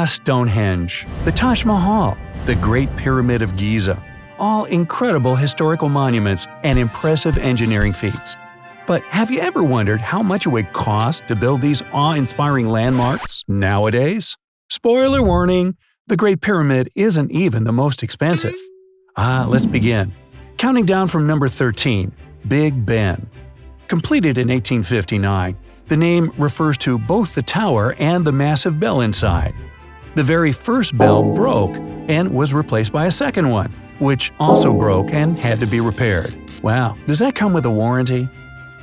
Stonehenge, the Taj Mahal, the Great Pyramid of Giza, all incredible historical monuments and impressive engineering feats. But have you ever wondered how much it would cost to build these awe-inspiring landmarks nowadays? Spoiler warning, the Great Pyramid isn't even the most expensive. Let's begin. Counting down from number 13, Big Ben. Completed in 1859, the name refers to both the tower and the massive bell inside. The very first bell broke and was replaced by a second one, which also broke and had to be repaired. Wow, does that come with a warranty?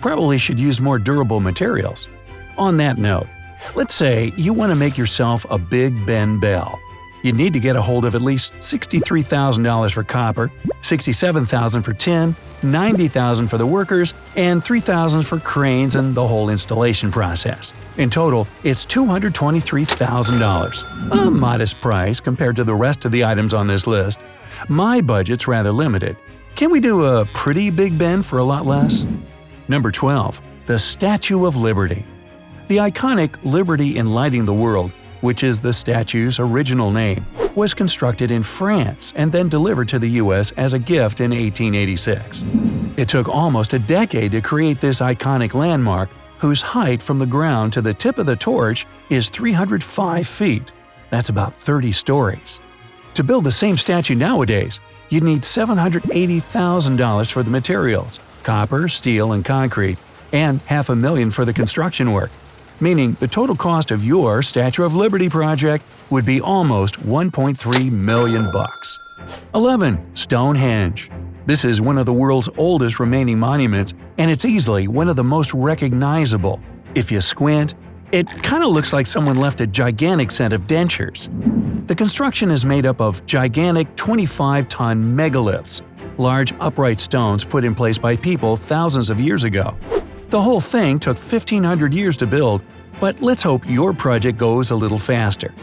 Probably should use more durable materials. On that note, let's say you want to make yourself a Big Ben bell. You need to get a hold of at least $63,000 for copper, $67,000 for tin, $90,000 for the workers, and $3,000 for cranes and the whole installation process. In total, it's $223,000. A modest price compared to the rest of the items on this list. My budget's rather limited. Can we do a pretty Big Ben for a lot less? Number 12. The Statue of Liberty. The iconic Liberty Enlightening the World, which is the statue's original name, was constructed in France and then delivered to the U.S. as a gift in 1886. It took almost a decade to create this iconic landmark, whose height from the ground to the tip of the torch is 305 feet. That's about 30 stories. To build the same statue nowadays, you'd need $780,000 for the materials – copper, steel, and concrete, and $500,000 for the construction work. Meaning the total cost of your Statue of Liberty project would be almost $1.3 million. 11. Stonehenge. This is one of the world's oldest remaining monuments, and it's easily one of the most recognizable. If you squint, it kind of looks like someone left a gigantic set of dentures. The construction is made up of gigantic 25-ton megaliths, large upright stones put in place by people thousands of years ago. The whole thing took 1,500 years to build, but let's hope your project goes a little faster.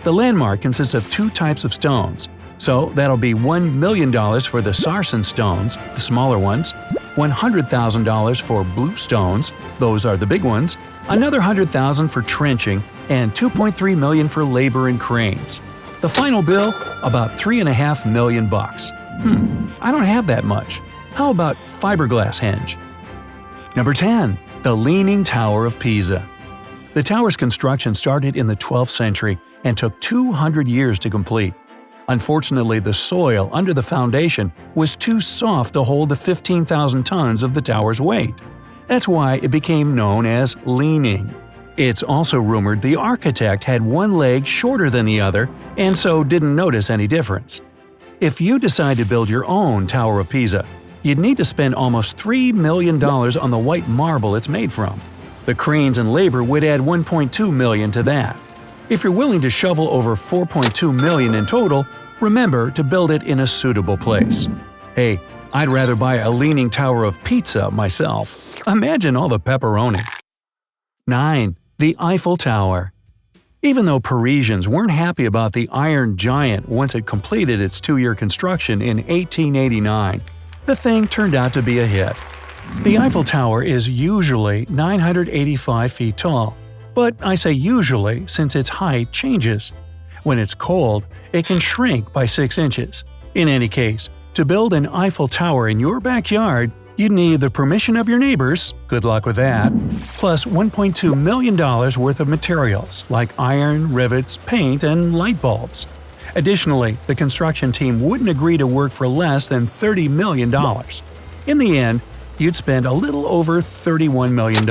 The landmark consists of two types of stones, so that'll be $1 million for the sarsen stones, the smaller ones, $100,000 for blue stones, those are the big ones, another $100,000 for trenching, and $2.3 million for labor and cranes. The final bill, about $3.5 million. I don't have that much. How about fiberglass henge? Number 10. The Leaning Tower of Pisa. The tower's construction started in the 12th century and took 200 years to complete. Unfortunately, the soil under the foundation was too soft to hold the 15,000 tons of the tower's weight. That's why it became known as leaning. It's also rumored the architect had one leg shorter than the other and so didn't notice any difference. If you decide to build your own Tower of Pisa, you'd need to spend almost $3 million on the white marble it's made from. The cranes and labor would add $1.2 million to that. If you're willing to shovel over $4.2 million in total, remember to build it in a suitable place. Hey, I'd rather buy a leaning tower of pizza myself. Imagine all the pepperoni. 9. The Eiffel Tower. Even though Parisians weren't happy about the Iron Giant once it completed its 2-year construction in 1889, the thing turned out to be a hit. The Eiffel Tower is usually 985 feet tall, but I say usually since its height changes. When it's cold, it can shrink by 6 inches. In any case, to build an Eiffel Tower in your backyard, you'd need the permission of your neighbors – good luck with that – plus $1.2 million worth of materials like iron, rivets, paint, and light bulbs. Additionally, the construction team wouldn't agree to work for less than $30 million. In the end, you'd spend a little over $31 million.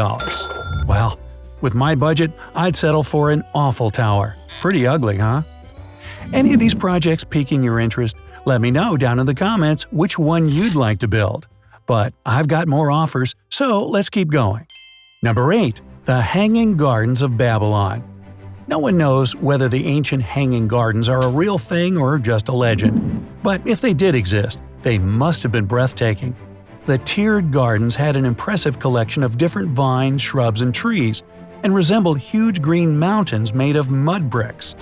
Well, with my budget, I'd settle for an awful tower. Pretty ugly, huh? Any of these projects piquing your interest? Let me know down in the comments which one you'd like to build. But I've got more offers, so let's keep going. Number 8. The Hanging Gardens of Babylon. No one knows whether the ancient hanging gardens are a real thing or just a legend. But if they did exist, they must have been breathtaking. The tiered gardens had an impressive collection of different vines, shrubs, and trees, and resembled huge green mountains made of mud bricks.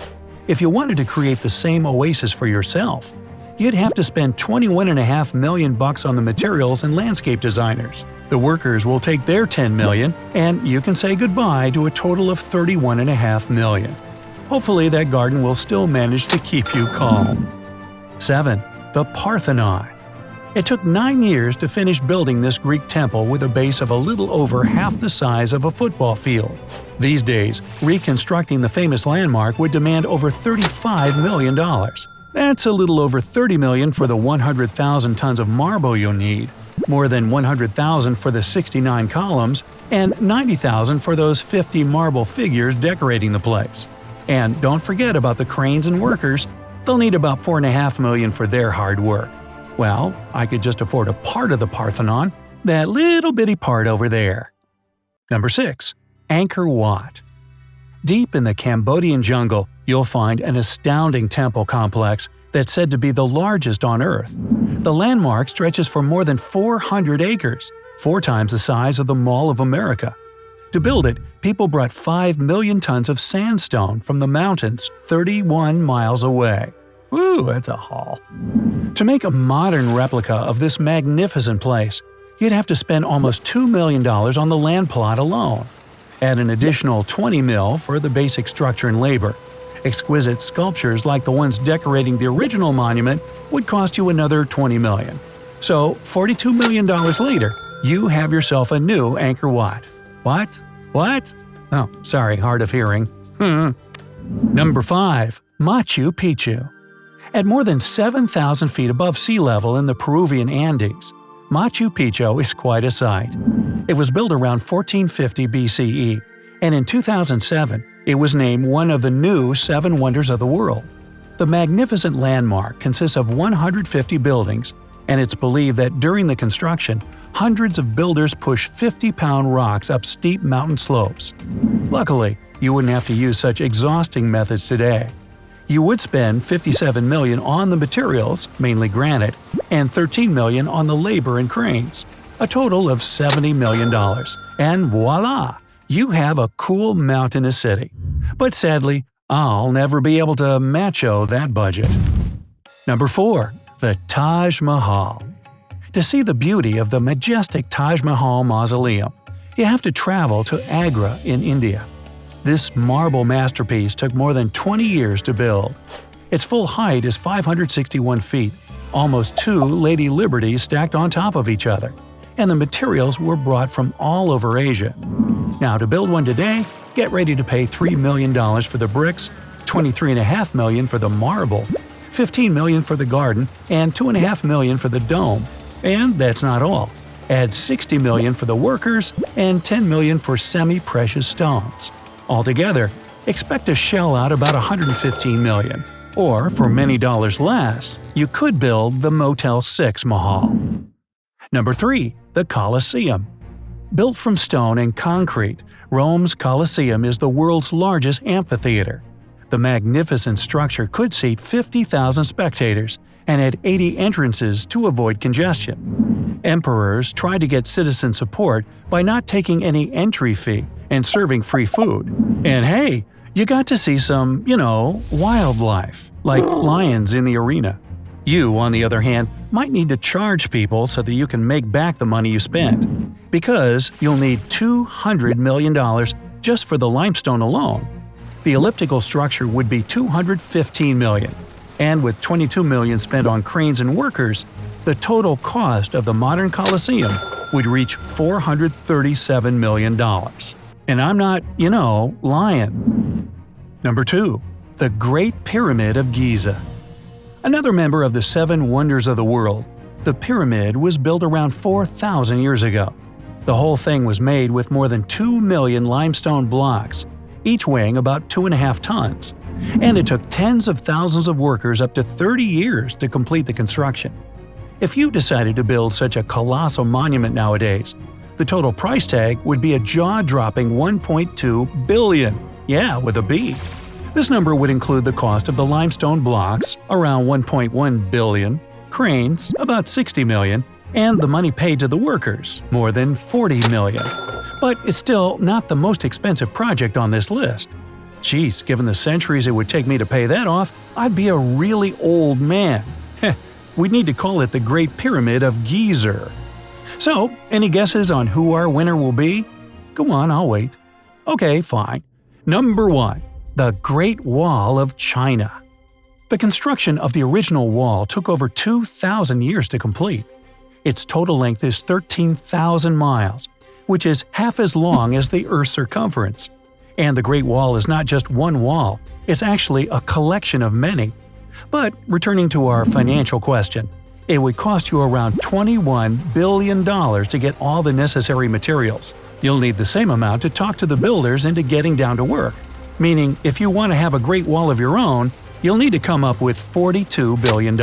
If you wanted to create the same oasis for yourself, you'd have to spend $21.5 million on the materials and landscape designers. The workers will take their $10 million, and you can say goodbye to a total of $31.5 million. Hopefully that garden will still manage to keep you calm. 7. The Parthenon. It took 9 years to finish building this Greek temple with a base of a little over half the size of a football field. These days, reconstructing the famous landmark would demand over $35 million. That's a little over $30 million for the 100,000 tons of marble you'll need, more than 100,000 for the 69 columns, and 90,000 for those 50 marble figures decorating the place. And don't forget about the cranes and workers. They'll need about $4.5 million for their hard work. Well, I could just afford a part of the Parthenon, that little bitty part over there. Number 6. Angkor Wat. Deep in the Cambodian jungle, you'll find an astounding temple complex that's said to be the largest on Earth. The landmark stretches for more than 400 acres, 4 times the size of the Mall of America. To build it, people brought 5 million tons of sandstone from the mountains 31 miles away. Ooh, that's a haul. To make a modern replica of this magnificent place, you'd have to spend almost $2 million on the land plot alone. Add an additional $20 million for the basic structure and labor. Exquisite sculptures like the ones decorating the original monument would cost you another $20 million. So, $42 million later, you have yourself a new Angkor Wat. What? What? Oh, sorry, hard of hearing. Number 5. Machu Picchu. At more than 7,000 feet above sea level in the Peruvian Andes, Machu Picchu is quite a sight. It was built around 1450 BCE, and in 2007, it was named one of the new 7 Wonders of the World. The magnificent landmark consists of 150 buildings, and it's believed that during the construction, hundreds of builders pushed 50-pound rocks up steep mountain slopes. Luckily, you wouldn't have to use such exhausting methods today. You would spend $57 million on the materials, mainly granite, and $13 million on the labor and cranes, a total of $70 million. And voila! You have a cool mountainous city. But sadly, I'll never be able to match-o that budget. Number 4. The Taj Mahal. To see the beauty of the majestic Taj Mahal mausoleum, you have to travel to Agra in India. This marble masterpiece took more than 20 years to build. Its full height is 561 feet, almost 2 Lady Liberties stacked on top of each other, and the materials were brought from all over Asia. Now, to build one today, get ready to pay $3 million for the bricks, $23.5 million for the marble, $15 million for the garden, and $2.5 million for the dome. And that's not all. Add $60 million for the workers and $10 million for semi-precious stones. Altogether, expect to shell out about $115 million. Or, for many dollars less, you could build the Motel 6 Mahal. Number 3. The Colosseum. Built from stone and concrete, Rome's Colosseum is the world's largest amphitheater. The magnificent structure could seat 50,000 spectators and had 80 entrances to avoid congestion. Emperors tried to get citizen support by not taking any entry fee and serving free food. And hey, you got to see some, wildlife, like lions in the arena. You, on the other hand, might need to charge people so that you can make back the money you spent, because you'll need $200 million just for the limestone alone. The elliptical structure would be $215 million, and with $22 million spent on cranes and workers, the total cost of the modern Colosseum would reach $437 million. And I'm not, lying. Number 2. The Great Pyramid of Giza. Another member of the 7 Wonders of the World, the pyramid was built around 4,000 years ago. The whole thing was made with more than 2 million limestone blocks, each weighing about 2.5 tons, and it took tens of thousands of workers up to 30 years to complete the construction. If you decided to build such a colossal monument nowadays, the total price tag would be a jaw-dropping $1.2 billion. Yeah, with a B. This number would include the cost of the limestone blocks, around $1.1 billion, cranes, about $60 million, and the money paid to the workers, more than $40 million. But it's still not the most expensive project on this list. Geez, given the centuries it would take me to pay that off, I'd be a really old man. We'd need to call it the Great Pyramid of Giza. So, any guesses on who our winner will be? Go on, I'll wait. Okay, fine. Number 1. The Great Wall of China. The construction of the original wall took over 2,000 years to complete. Its total length is 13,000 miles, which is half as long as the Earth's circumference. And the Great Wall is not just one wall, it's actually a collection of many. But returning to our financial question, it would cost you around $21 billion to get all the necessary materials. You'll need the same amount to talk to the builders into getting down to work. Meaning, if you want to have a Great Wall of your own, you'll need to come up with $42 billion.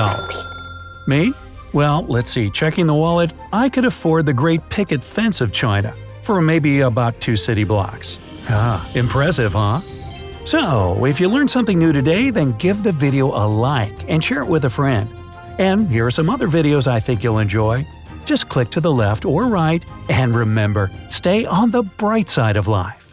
Me? Well, let's see, checking the wallet, I could afford the Great Picket Fence of China for maybe about 2 city blocks. Impressive, huh? So, if you learned something new today, then give the video a like and share it with a friend. And here are some other videos I think you'll enjoy. Just click to the left or right, and remember, stay on the bright side of life.